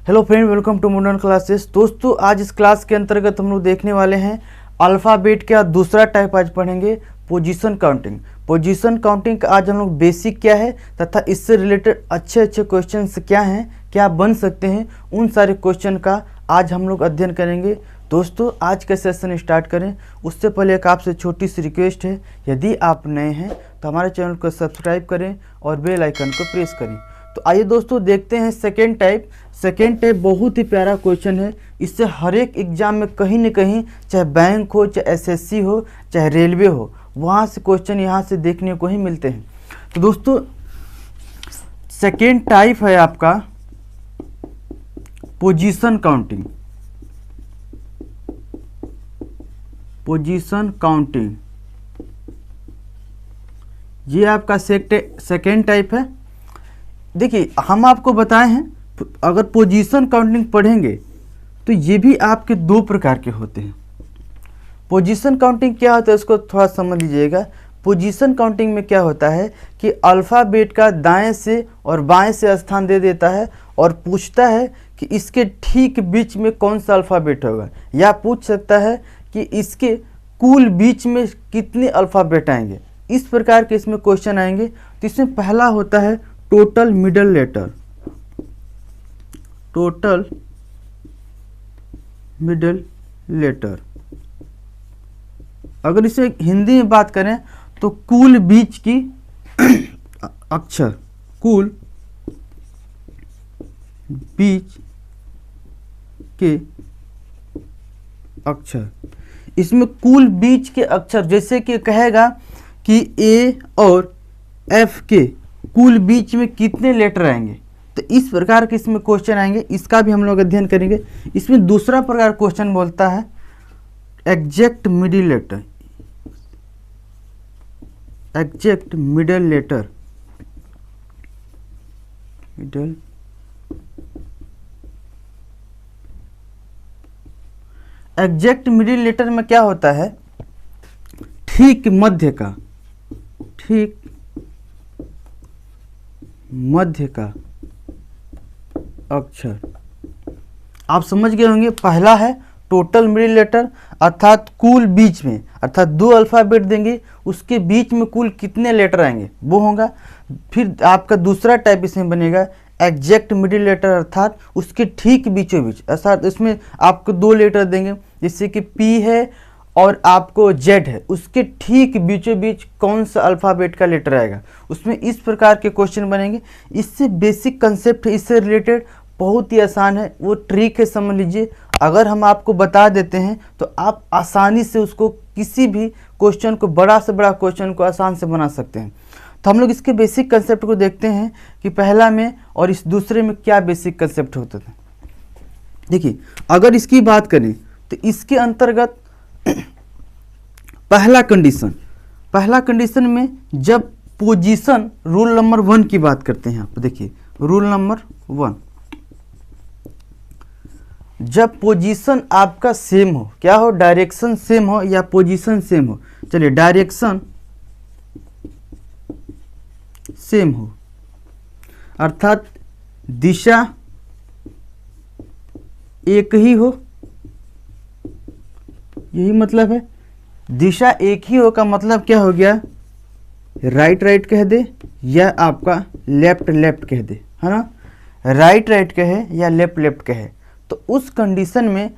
Hello friend, welcome to modern classes. दोस्तों, आज इस क्लास के अंतर्गत हम लोग देखने वाले हैं अल्फ़ाबेट का दूसरा टाइप। आज पढ़ेंगे पोजीशन काउंटिंग। पोजीशन काउंटिंग का आज हम लोग बेसिक क्या है तथा इससे रिलेटेड अच्छे अच्छे क्वेश्चंस क्या हैं, क्या बन सकते हैं, उन सारे क्वेश्चन का आज हम लोग अध्ययन करेंगे। दोस्तों, आज का सेशन स्टार्ट करें उससे पहले एक आपसे छोटी सी रिक्वेस्ट है, यदि आप नए हैं तो हमारे चैनल को सब्सक्राइब करें और बेल आइकन को प्रेस करें। तो आइए दोस्तों देखते हैं सेकेंड टाइप। सेकेंड टाइप बहुत ही प्यारा क्वेश्चन है। इससे हर एक एग्जाम में कहीं न कहीं, चाहे बैंक हो, चाहे एसएससी हो, चाहे रेलवे हो, वहाँ से क्वेश्चन यहाँ से देखने को ही मिलते हैं। तो दोस्तों, सेकेंड टाइप है आपका पोजीशन काउंटिंग। पोजीशन काउंटिंग ये आपका सेकेंड टाइप है। देखिए, हम आपको बताए हैं अगर पोजीशन काउंटिंग पढ़ेंगे तो ये भी आपके दो प्रकार के होते हैं। पोजीशन काउंटिंग क्या होता है इसको थोड़ा समझ लीजिएगा। पोजीशन काउंटिंग में क्या होता है कि अल्फ़ाबेट का दाएं से और बाएं से स्थान दे देता है और पूछता है कि इसके ठीक बीच में कौन सा अल्फ़ाबेट होगा, या पूछ सकता है कि इसके कुल बीच में कितने अल्फ़ाबेट आएंगे। इस प्रकार के इसमें क्वेश्चन आएंगे। तो इसमें पहला होता है total middle letter. Total middle letter, अगर इसे हिंदी में बात करें तो कुल बीच की अक्षर, कुल बीच के अक्षर। इसमें कुल बीच के अक्षर जैसे कि कहेगा कि ए और एफ के कुल बीच में कितने लेटर आएंगे, तो इस प्रकार के इसमें क्वेश्चन आएंगे। इसका भी हम लोग अध्ययन करेंगे। इसमें दूसरा प्रकार क्वेश्चन बोलता है exact middle letter. Exact middle letter, middle exact middle letter में क्या होता है, ठीक मध्य का, ठीक मध्य का अक्षर। आप समझ गए होंगे। पहला है टोटल मिडिल लेटर, अर्थात कुल बीच में, अर्थात दो अल्फ़ाबेट देंगे उसके बीच में कुल कितने लेटर आएंगे वो होगा। फिर आपका दूसरा टाइप इसमें बनेगा एग्जैक्ट मिडिल लेटर, अर्थात उसके ठीक बीचों बीच, अर्थात इसमें आपको दो लेटर देंगे, जैसे कि पी है और आपको जेड है, उसके ठीक बीचों बीच कौन सा अल्फ़ाबेट का लेटर आएगा। उसमें इस प्रकार के क्वेश्चन बनेंगे। इससे बेसिक कंसेप्ट है, इससे रिलेटेड बहुत ही आसान है, वो ट्रिक है, समझ लीजिए। अगर हम आपको बता देते हैं तो आप आसानी से उसको किसी भी क्वेश्चन को, बड़ा से बड़ा क्वेश्चन को आसान से बना सकते हैं। तो हम लोग इसके बेसिक कंसेप्ट को देखते हैं कि पहला में और इस दूसरे में क्या बेसिक कंसेप्ट होता था। देखिए, अगर इसकी बात करें तो इसके अंतर्गत पहला कंडीशन में जब पोजीशन रूल नंबर 1 की बात करते हैं, आप देखिए रूल नंबर 1, जब पोजीशन आपका सेम हो, क्या हो, डायरेक्शन सेम हो या पोजीशन सेम हो। चलिए, डायरेक्शन सेम हो, अर्थात दिशा एक ही हो, यही मतलब है। दिशा एक ही हो का मतलब क्या हो गया, राइट राइट कह दे या आपका लेफ्ट लेफ्ट कह दे, है ना। राइट राइट कहे या लेफ्ट लेफ्ट कहे तो उस कंडीशन में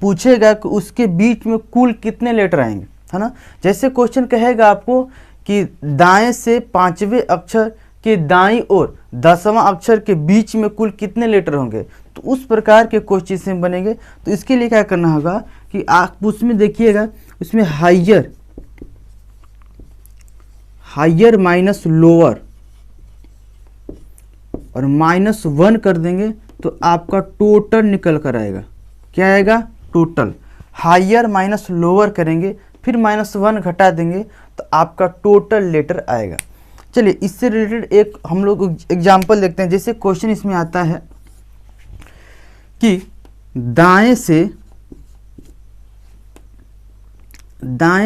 पूछेगा कि उसके बीच में कुल कितने लेटर आएंगे, है ना। जैसे क्वेश्चन कहेगा आपको कि दाएं से 5वें अक्षर के दाईं ओर 10वां अक्षर के बीच में कुल कितने लेटर होंगे, तो उस प्रकार के क्वेश्चन बनेंगे। तो इसके लिए क्या करना होगा कि आप उसमें देखिएगा, उसमें हाइयर माइनस लोअर और -1 कर देंगे तो आपका टोटल निकल कर आएगा। क्या आएगा, टोटल। हाइयर माइनस लोअर करेंगे, फिर -1 घटा देंगे तो आपका टोटल लेटर आएगा। चलिए, इससे रिलेटेड एक हम लोग एग्जाम्पल देखते हैं। जैसे क्वेश्चन इसमें आता है कि दाएं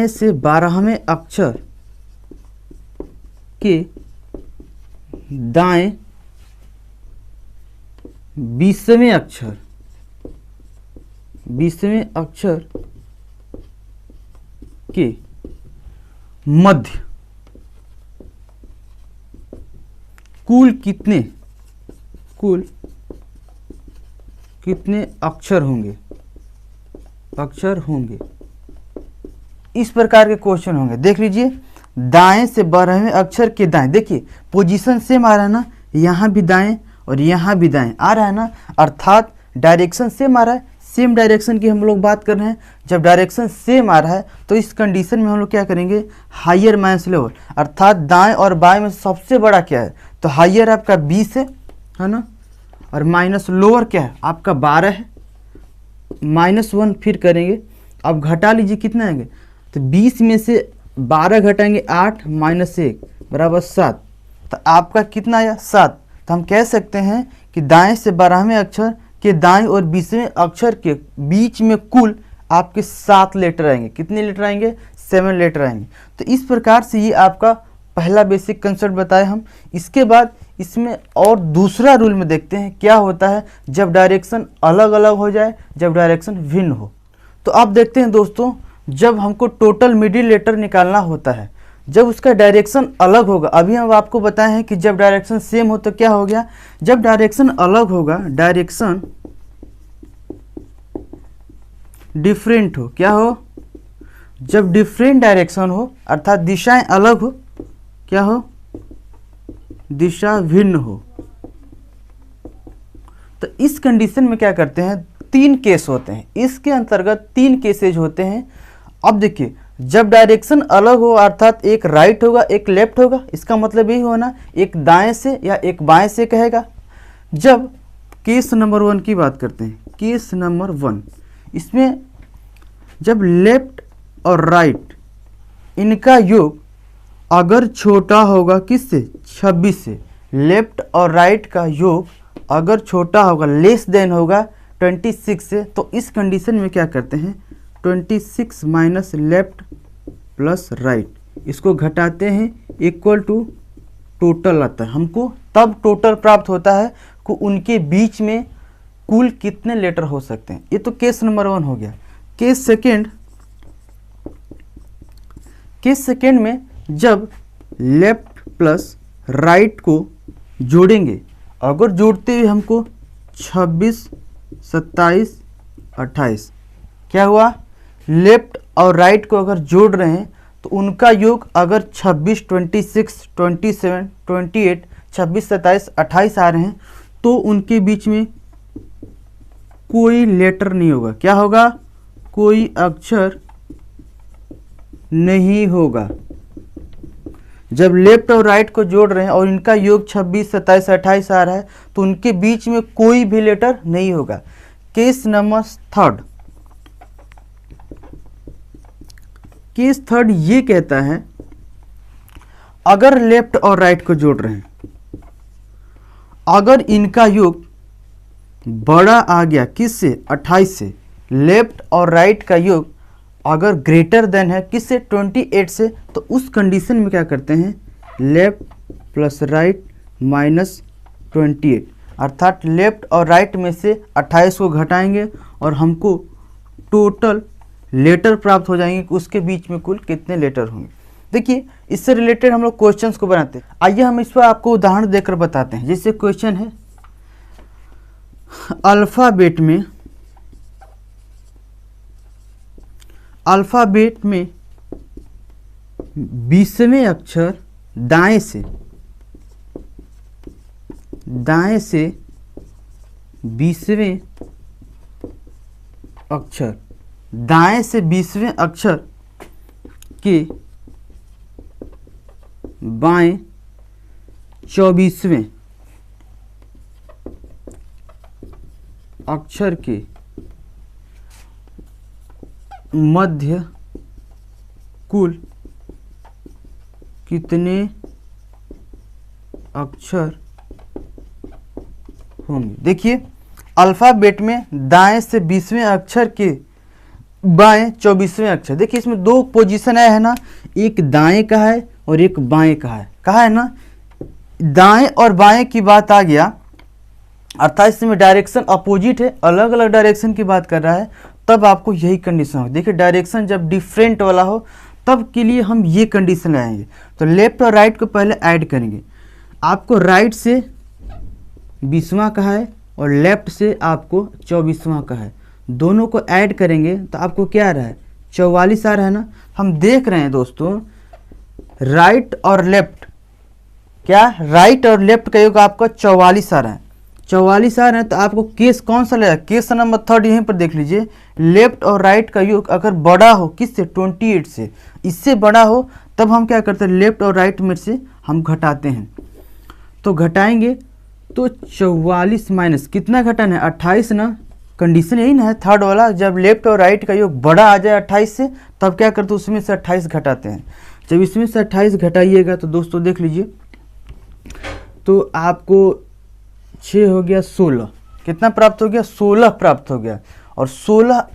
से 12वें अक्षर के दाएं 20वें अक्षर, 20वें अक्षर के मध्य कुल कितने अक्षर होंगे, इस प्रकार के क्वेश्चन होंगे। देख लीजिए, दाएं से 12वें अक्षर के दाएं, देखिए पोजीशन सेम आ रहा है ना, यहाँ भी दाएं और यहाँ भी दाएं आ रहा है ना, अर्थात डायरेक्शन सेम आ रहा है। सेम डायरेक्शन की हम लोग बात कर रहे हैं। जब डायरेक्शन सेम आ रहा है तो इस कंडीशन में हम लोग क्या करेंगे, हायर माइनस लोअर, अर्थात दाएं और बाएं में सबसे बड़ा क्या है, तो हायर आपका 20 है ना, और माइनस लोअर क्या है आपका 12 है, -1 फिर करेंगे। अब घटा लीजिए कितना आएंगे, तो 20 में से 12 घटाएंगे 8 -1 बराबर 7, तो आपका कितना आया 7। तो हम कह सकते हैं कि दाएं से 12वें अक्षर के दाएं और 20वें अक्षर के बीच में कुल आपके 7 लेटर आएंगे। कितने लेटर आएंगे, 7 लेटर आएंगे। तो इस प्रकार से ये आपका पहला बेसिक कंसेप्ट बताए हम। इसके बाद इसमें और दूसरा रूल में देखते हैं क्या होता है जब डायरेक्शन अलग अलग हो जाए, जब डायरेक्शन भिन्न हो। तो आप देखते हैं दोस्तों, जब हमको टोटल मिडिल लेटर निकालना होता है, जब उसका डायरेक्शन अलग होगा, अभी हम आपको बताए हैं कि जब डायरेक्शन सेम हो तो क्या हो गया, जब डायरेक्शन अलग होगा, डायरेक्शन डिफरेंट हो, क्या हो, जब डिफरेंट डायरेक्शन हो अर्थात दिशाएं अलग हो, क्या हो, दिशा भिन्न हो, तो इस कंडीशन में क्या करते हैं, 3 केस होते हैं। इसके अंतर्गत 3 केसेज होते हैं। अब देखिए, जब डायरेक्शन अलग हो अर्थात एक राइट होगा एक लेफ्ट होगा, इसका मतलब यही होना एक दाएं से या एक बाएं से कहेगा। जब केस नंबर 1 की बात करते हैं, केस नंबर 1, इसमें जब लेफ्ट और राइट इनका योग अगर छोटा होगा किससे, 26 से, लेफ्ट और राइट का योग अगर छोटा होगा, लेस देन होगा 26 से, तो इस कंडीशन में क्या करते हैं, 26 माइनस लेफ्ट प्लस राइट, इसको घटाते हैं, इक्वल टू टोटल आता है। हमको तब टोटल प्राप्त होता है कि उनके बीच में कुल कितने लेटर हो सकते हैं। ये तो केस नंबर 1 हो गया। केस सेकेंड में जब लेफ्ट प्लस राइट को जोड़ेंगे, अगर जोड़ते हुए हमको 26, 27, 28, क्या हुआ, लेफ्ट और राइट को अगर जोड़ रहे हैं तो उनका योग अगर 26, 26, 27, 28, 26, 27, 28 आ रहे हैं तो उनके बीच में कोई लेटर नहीं होगा। क्या होगा, कोई अक्षर नहीं होगा। जब लेफ्ट और राइट को जोड़ रहे हैं और इनका योग 26, 27, 28 आ रहा है तो उनके बीच में कोई भी लेटर नहीं होगा। केस नंबर 3, केस 3 ये कहता है अगर लेफ्ट और राइट को जोड़ रहे हैं, अगर इनका योग बड़ा आ गया किससे, 28 से, लेफ्ट और राइट का योग अगर ग्रेटर देन है किससे, 28 से, तो उस कंडीशन में क्या करते हैं, लेफ्ट प्लस राइट माइनस 28, अर्थात लेफ्ट और राइट में से 28 को घटाएंगे और हमको टोटल लेटर प्राप्त हो जाएंगे कि उसके बीच में कुल कितने लेटर होंगे। देखिए, इससे रिलेटेड हम लोग क्वेश्चंस को बनाते हैं। आइए हम इस पर आपको उदाहरण देकर बताते हैं। जैसे क्वेश्चन है, अल्फ़ाबेट में 20वें अक्षर दाएं से 20वें अक्षर, दाएं से 20वें अक्षर के बाएं 24वें अक्षर के मध्य कुल कितने अक्षर होंगे। देखिए, अल्फ़ाबेट में दाएं से 20वें अक्षर के बाएं 24वें अक्षर, देखिए इसमें 2 पोजीशन आया है ना, एक दाएं का है और एक बाएं का है। कहा है ना, दाएं और बाएं की बात आ गया अर्थात इसमें डायरेक्शन अपोजिट है, अलग अलग डायरेक्शन की बात कर रहा है, तब आपको यही कंडीशन हो। देखिए डायरेक्शन जब डिफरेंट वाला हो तब के लिए हम ये कंडीशन लगाएंगे। तो लेफ्ट और राइट को पहले ऐड करेंगे। आपको राइट से 20वां का है और लेफ्ट से आपको 24वां का है, दोनों को ऐड करेंगे तो आपको क्या आ रहा है, 44 आ रहा है ना। हम देख रहे हैं दोस्तों राइट और लेफ्ट, क्या राइट और लेफ्ट का योग आपका 44 आ रहा है, 44 आ रहा है। तो आपको केस कौन सा लगेगा, केस नंबर 3 यहीं पर देख लीजिए। लेफ्ट और राइट का योग अगर बड़ा हो किससे, 28 से, इससे बड़ा हो तब हम क्या करते हैं, लेफ्ट और राइट में से हम घटाते हैं। तो घटाएंगे तो 44 माइनस कितना घटाना है, 28 ना। कंडीशन यही ना है थर्ड वाला, जब लेफ्ट और राइट का योग बड़ा आ जाए 28 से तब क्या करते हैं, उसमें से 28 घटाते हैं। जब इसमें से 28 घटाइएगा तो दोस्तों देख लीजिए, तो आपको 6 हो गया 16, कितना प्राप्त हो गया, 16 प्राप्त हो गया। और 16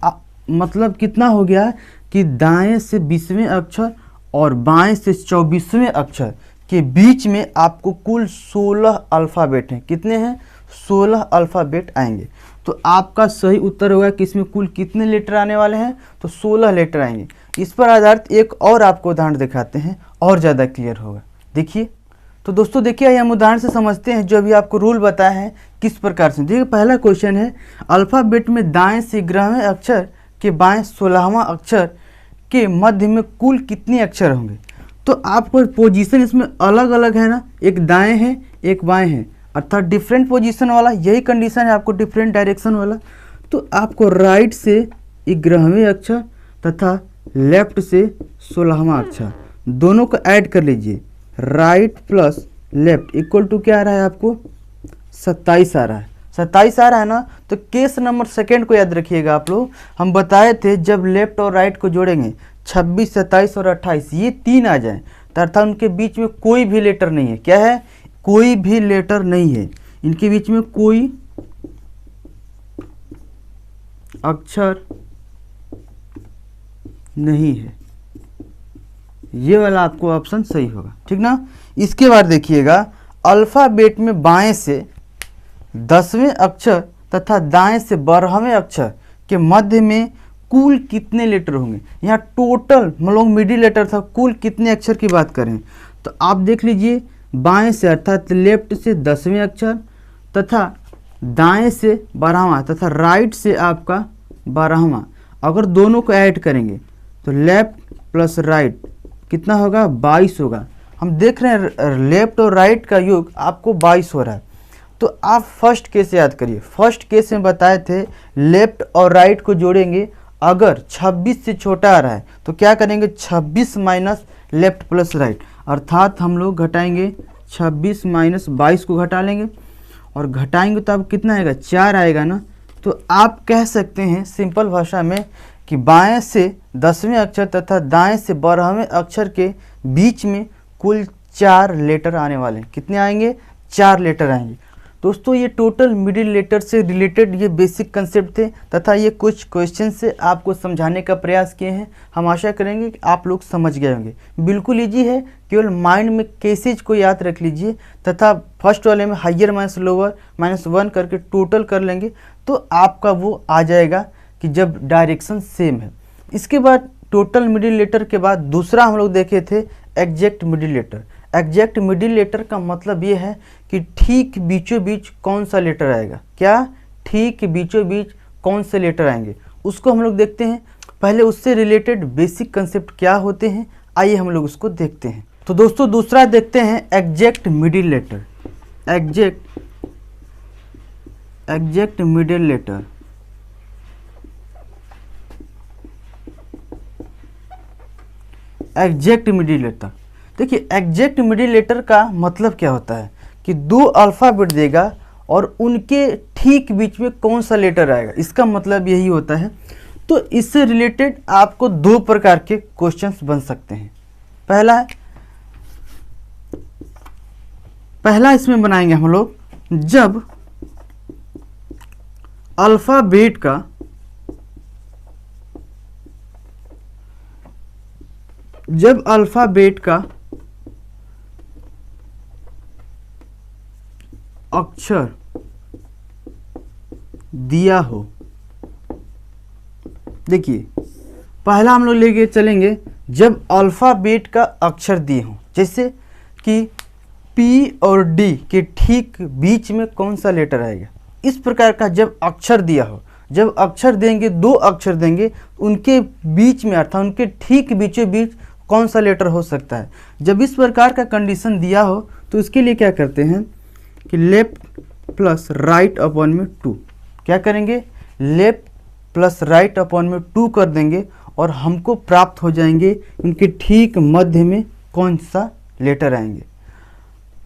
मतलब कितना हो गया कि दाएं से 20वें अक्षर और बाएं से 24वें अक्षर के बीच में आपको कुल 16 अल्फ़ाबेट हैं। कितने हैं, 16 अल्फ़ाबेट आएंगे। तो आपका सही उत्तर होगा कि इसमें कुल कितने लेटर आने वाले हैं, तो 16 लेटर आएंगे। इस पर आधारित एक और आपको उदाहरण दिखाते हैं और ज़्यादा क्लियर होगा। देखिए तो दोस्तों देखिए हम उदाहरण से समझते हैं जो अभी आपको रूल बताया है किस प्रकार से। देखिए पहला क्वेश्चन है, अल्फ़ाबेट में दाएं से 11वें अक्षर के बाएं 16वां अक्षर के मध्य में कुल कितने अक्षर होंगे। तो आपको पोजीशन इसमें अलग अलग है ना, एक दाएं है एक बाएं है, अर्थात डिफरेंट पोजीशन वाला, यही कंडीशन है आपको डिफरेंट डायरेक्शन वाला। तो आपको राइट से 11वें अक्षर तथा लेफ्ट से 16वां अक्षर दोनों को ऐड कर लीजिए। Right plus left equal to क्या आ रहा है आपको, 27 आ रहा है। 27 आ रहा है ना। तो केस नंबर 2 को याद रखिएगा आप लोग, हम बताए थे जब लेफ्ट और राइट को जोड़ेंगे 26, 27 और 28 ये 3 आ जाए तो अर्थात उनके बीच में कोई भी लेटर नहीं है। क्या है, कोई भी लेटर नहीं है, इनके बीच में कोई अक्षर नहीं है। ये वाला आपको ऑप्शन सही होगा, ठीक ना। इसके बाद देखिएगा अल्फ़ाबेट में बाएं से 10वें अक्षर तथा दाएं से 12वें अक्षर के मध्य में कुल कितने लेटर होंगे। यहाँ टोटल मतलब मिडिल लेटर था, कुल कितने अक्षर की बात करें तो आप देख लीजिए बाएं से अर्थात लेफ्ट से 10वें अक्षर तथा दाएं से 12वां तथा राइट से आपका 12वां, अगर दोनों को ऐड करेंगे तो लेफ्ट प्लस राइट कितना होगा, 22 होगा। हम देख रहे हैं लेफ्ट और राइट का योग आपको 22 हो रहा है। तो आप फर्स्ट केस याद करिए, फर्स्ट केस में बताए थे लेफ्ट और राइट को जोड़ेंगे, अगर 26 से छोटा आ रहा है तो क्या करेंगे, 26 माइनस लेफ्ट प्लस राइट, अर्थात हम लोग घटाएंगे 26 माइनस 22 को घटा लेंगे और घटाएंगे तो अब कितना आएगा, 4 आएगा ना। तो आप कह सकते हैं सिंपल भाषा में कि बाएं से 10वें अक्षर तथा दाएं से 12वें अक्षर के बीच में कुल 4 लेटर आने वाले हैं। कितने आएंगे, 4 लेटर आएंगे। दोस्तों ये टोटल मिडिल लेटर से रिलेटेड ये बेसिक कंसेप्ट थे तथा ये कुछ क्वेश्चन से आपको समझाने का प्रयास किए हैं। हम आशा करेंगे कि आप लोग समझ गए होंगे। बिल्कुल ईजी है, केवल माइंड में केसेज को याद रख लीजिए तथा फर्स्ट वाले में हाइयर माइनस लोअर -1 करके टोटल कर लेंगे तो आपका वो आ जाएगा कि जब डायरेक्शन सेम है। इसके बाद टोटल मिडिल लेटर के बाद दूसरा हम लोग देखे थे exact middle letter. Exact middle letter का मतलब ये है कि ठीक बीचों बीच कौन सा लेटर आएगा। क्या, ठीक बीचों बीच कौन से लेटर आएंगे उसको हम लोग देखते हैं। पहले उससे रिलेटेड बेसिक कंसेप्ट क्या होते हैं आइए हम लोग उसको देखते हैं। तो दोस्तों दूसरा देखते हैं exact middle letter. Exact middle letter, exact middle letter. देखिए एग्जैक्ट मिडिल लेटर का मतलब क्या होता है कि 2 अल्फ़ाबेट देगा और उनके ठीक बीच में कौन सा लेटर आएगा, इसका मतलब यही होता है। तो इससे रिलेटेड आपको 2 प्रकार के क्वेश्चंस बन सकते हैं। पहला इसमें बनाएंगे हम लोग जब अल्फ़ाबेट का अक्षर दिया हो, देखिए पहला हम लोग लेके चलेंगे जब अल्फ़ाबेट का अक्षर दिए हों, जैसे कि P और D के ठीक बीच में कौन सा लेटर आएगा, इस प्रकार का जब अक्षर दिया हो, जब अक्षर देंगे, दो अक्षर देंगे, उनके बीच में अर्थात उनके ठीक बीचों बीच कौन सा लेटर हो सकता है। जब इस प्रकार का कंडीशन दिया हो तो इसके लिए क्या करते हैं कि लेफ्ट प्लस राइट अपॉन में 2, क्या करेंगे, लेफ्ट प्लस राइट अपॉन में 2 कर देंगे और हमको प्राप्त हो जाएंगे उनके ठीक मध्य में कौन सा लेटर आएंगे।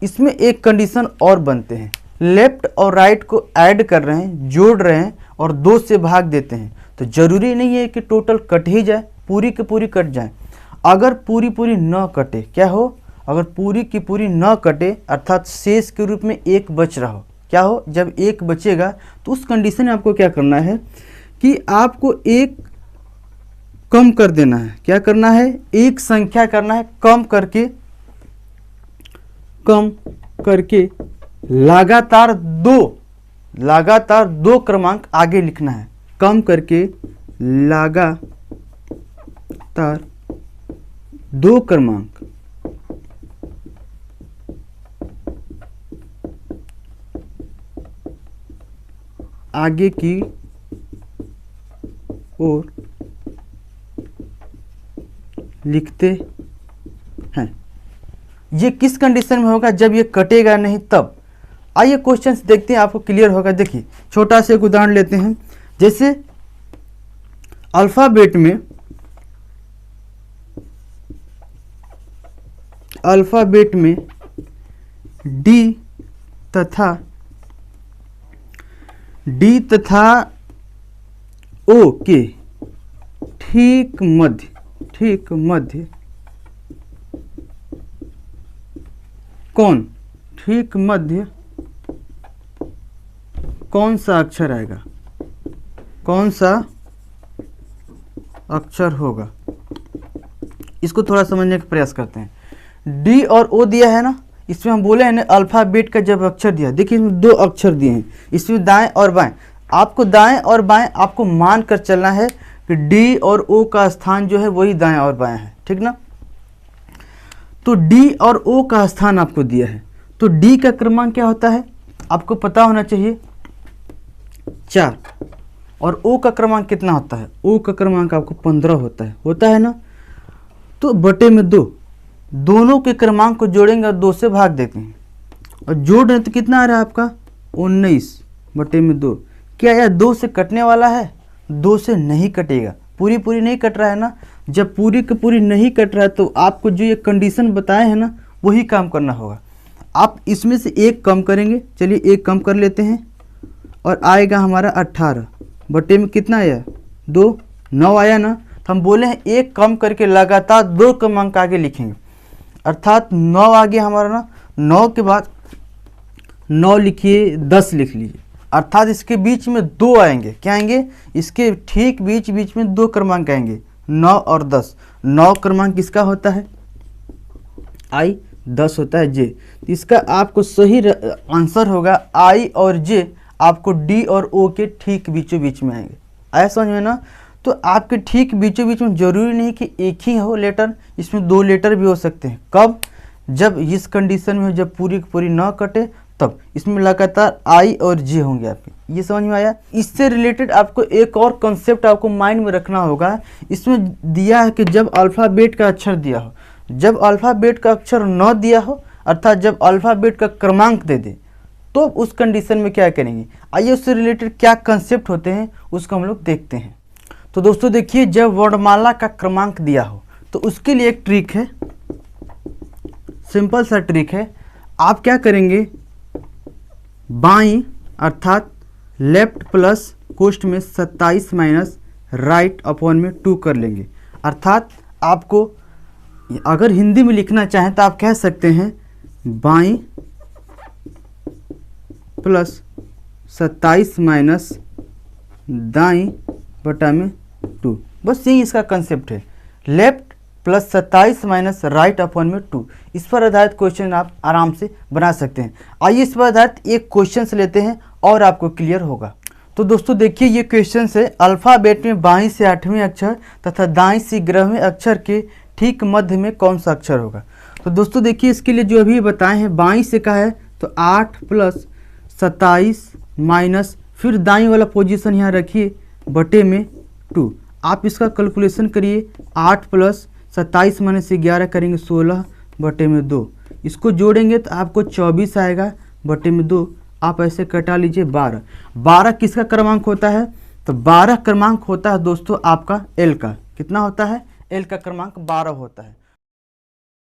इसमें एक कंडीशन और बनते हैं, लेफ्ट और राइट को ऐड कर रहे हैं, जोड़ रहे हैं और 2 से भाग देते हैं, तो ज़रूरी नहीं है कि टोटल कट ही जाए, पूरी की पूरी कट जाए। अगर पूरी पूरी न कटे, क्या हो, अगर पूरी की पूरी न कटे अर्थात शेष के रूप में एक बच रहा हो, क्या हो, जब एक बचेगा तो उस कंडीशन में आपको क्या करना है कि आपको एक कम कर देना है। क्या करना है, एक संख्या करना है, कम करके लगातार दो क्रमांक आगे लिखना है, कम करके लगातार 2 क्रमांक आगे की ओर लिखते हैं। ये किस कंडीशन में होगा, जब ये कटेगा नहीं तब। आइए क्वेश्चंस देखते हैं, आपको क्लियर होगा। देखिए छोटा सा एक उदाहरण लेते हैं, जैसे अल्फ़ाबेट में डी तथा ओ के ठीक मध्य कौन सा अक्षर आएगा, कौन सा अक्षर होगा। इसको थोड़ा समझने का प्रयास करते हैं। डी और ओ दिया है ना, इसमें हम बोले हैं ना अल्फ़ाबेट का जब अक्षर दिया, देखिए इसमें 2 अक्षर दिए हैं, इसमें दाएं और बाएं। आपको दाएं और बाएं आपको मान कर चलना है कि डी और ओ का स्थान जो है वही दाएं और बाएं है, ठीक ना। तो डी और ओ का स्थान आपको दिया है, तो डी का क्रमांक क्या होता है आपको पता होना चाहिए 4, और ओ का क्रमांक कितना होता है, ओ का क्रमांक आपको 15 होता है ना। तो बटे में 2, दोनों के क्रमांक को जोड़ेंगे और 2 से भाग देते हैं और जोड़ रहे तो कितना आ रहा है आपका 19 बटे में 2। क्या यह 2 से कटने वाला है, 2 से नहीं कटेगा, पूरी पूरी नहीं कट रहा है ना। जब पूरी की पूरी नहीं कट रहा है तो आपको जो ये कंडीशन बताए हैं ना वही काम करना होगा। आप इसमें से एक कम करेंगे, चलिए एक कम कर लेते हैं और आएगा हमारा 18 बटे में कितना आया 2, 9 आया ना। तो हम बोले हैं एक कम करके लगातार 2 क्रमांक आगे लिखेंगे, अर्थात 9 आ गया हमारा ना, 9 के बाद 9 लिखिए 10 लिख लीजिए, अर्थात इसके बीच में 2 आएंगे। क्या आएंगे, इसके ठीक बीच में 2 क्रमांक आएंगे, 9 और 10। 9 क्रमांक किसका होता है आई, 10 होता है जे। इसका आपको सही आंसर होगा आई और जे आपको डी और ओ के ठीक बीचों बीच में आएंगे। आया समझ में ना। तो आपके ठीक बीचों बीच में जरूरी नहीं कि एक ही हो लेटर, इसमें 2 लेटर भी हो सकते हैं। कब, जब इस कंडीशन में जब पूरी पूरी ना कटे तब इसमें लगातार आई और जे होंगे आपके। ये समझ में आया। इससे रिलेटेड आपको एक और कॉन्सेप्ट आपको माइंड में रखना होगा। इसमें दिया है कि जब अल्फ़ाबेट का अक्षर दिया हो, जब अल्फ़ाबेट का अक्षर न दिया हो अर्थात जब अल्फ़ाबेट का क्रमांक दे दे तो उस कंडीशन में क्या करेंगे। आइए उससे रिलेटेड क्या कंसेप्ट होते हैं उसको हम लोग देखते हैं। तो दोस्तों देखिए, जब वर्णमाला का क्रमांक दिया हो तो उसके लिए एक ट्रिक है, सिंपल सा ट्रिक है। आप क्या करेंगे, बाईं अर्थात लेफ्ट प्लस कोष्ठ में 27 माइनस राइट अपॉन में 2 कर लेंगे। अर्थात आपको अगर हिंदी में लिखना चाहें तो आप कह सकते हैं बाईं प्लस 27 माइनस दाईं बटा में 2। बस यही इसका कंसेप्ट है, left plus 27 minus right upon में 2। इस पर आधारित क्वेश्चन आप आराम से बना सकते हैं। आइए इस पर आधारित एक क्वेश्चन लेते हैं और आपको क्लियर होगा। तो दोस्तों देखिए ये क्वेश्चन है, अल्फ़ाबेट में बाईं से 8वें अक्षर तथा दाईं से 11वें अक्षर के ठीक मध्य में कौन सा अक्षर होगा। तो दोस्तों देखिए इसके लिए जो अभी बताए हैं, बाईं से का है तो 8 + 27 माइनस फिर दाईं वाला पोजीशन यहाँ रखिए बटे में 2। आप इसका कैलकुलेशन करिए, 8 + 27 माइनस से 11 करेंगे 16 बटे में 2। इसको जोड़ेंगे तो आपको 24 आएगा बटे में 2। आप ऐसे कटा लीजिए 12। 12 किसका क्रमांक होता है, तो 12 क्रमांक होता है दोस्तों आपका एल का। कितना होता है, एल का क्रमांक 12 होता है।